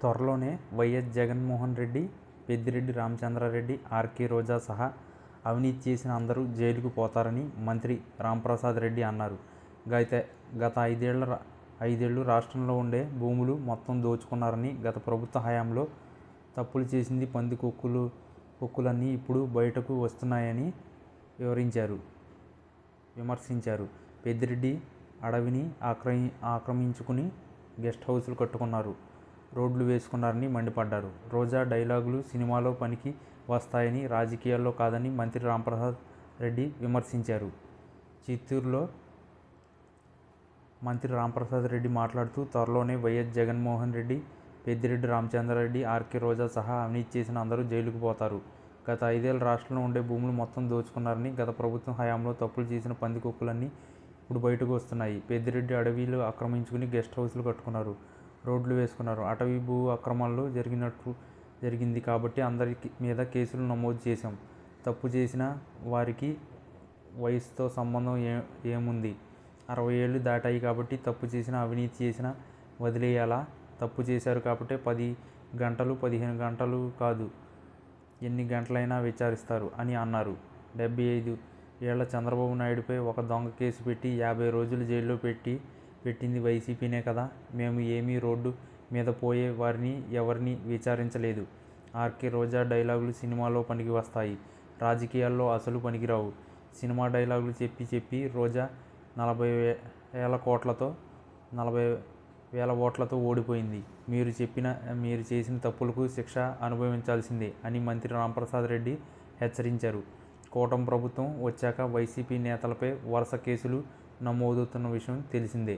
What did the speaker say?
త్వరలోనే YS Jaganmohan Reddy, Peddireddy Ramachandra Reddy, RK రోజా సహా అవినీతి చేసిన అందరూ జైలుకు పోతారని మంత్రి రాంప్రసాద్ రెడ్డి అన్నారు. గత ఐదేళ్లు రాష్ట్రంలో ఉండే భూములు మొత్తం దోచుకున్నారని, గత ప్రభుత్వ హయాంలో తప్పులు చేసింది కొక్కులన్నీ ఇప్పుడు బయటకు వస్తున్నాయని విమర్శించారు. పెద్దిరెడ్డి అడవిని ఆక్రమించుకుని గెస్ట్ హౌస్లు కట్టుకున్నారు, రోడ్లు వేసుకున్నారని మండిపడ్డారు. రోజా డైలాగులు సినిమాలో పనికి వస్తాయని, రాజకీయాల్లో కాదని మంత్రి రాంప్రసాద్ రెడ్డి విమర్శించారు. చిత్తూరులో మంత్రి రాంప్రసాద్ రెడ్డి మాట్లాడుతూ, త్వరలోనే వైఎస్ జగన్మోహన్ రెడ్డి, పెద్దిరెడ్డి రామచంద్రారెడ్డి, ఆర్కే రోజా సహా అవినీతి చేసిన అందరూ జైలుకు పోతారు. గత ఐదేళ్లు రాష్ట్రంలో ఉండే భూములు మొత్తం దోచుకున్నారని, గత ప్రభుత్వం హయాంలో తప్పులు చేసిన పందికొక్కులన్నీ ఇప్పుడు బయటకు వస్తున్నాయి. పెద్దిరెడ్డి అడవిలు ఆక్రమించుకుని గెస్ట్ హౌస్లు కట్టుకున్నారు, రోడ్లు వేసుకున్నారు. అటవీ భూ అక్రమాలు జరిగింది కాబట్టి అందరి మీద కేసులు నమోదు చేశాం. తప్పు చేసిన వారికి వయసుతో సంబంధం ఏముంది? 60 ఏళ్లు దాటాయి కాబట్టి తప్పు చేసినా, అవినీతి చేసినా వదిలేయాలా? తప్పు చేశారు కాబట్టి 10 గంటలు, 15 గంటలు కాదు, ఎన్ని గంటలైనా విచారిస్తారు అని అన్నారు. 75 ఏళ్ల చంద్రబాబు నాయుడుపై ఒక దొంగ కేసు పెట్టి 50 రోజులు జైల్లో పెట్టింది వైసీపీనే కదా. మేము ఏమీ రోడ్డు మీద పోయే వారిని ఎవరిని విచారించలేదు. ఆర్కే రోజా డైలాగులు సినిమాలో పనికి వస్తాయి, రాజకీయాల్లో అసలు పనికిరావు. సినిమా డైలాగులు చెప్పి రోజా 40 వేల ఓట్లతో ఓడిపోయింది. మీరు చేసిన తప్పులకు శిక్ష అనుభవించాల్సిందే అని మంత్రి రాంప్రసాద్ రెడ్డి హెచ్చరించారు. కూటమి ప్రభుత్వం వచ్చాక వైసీపీ నేతలపై వరుస కేసులు నమోదవుతున్న విషయం తెలిసిందే.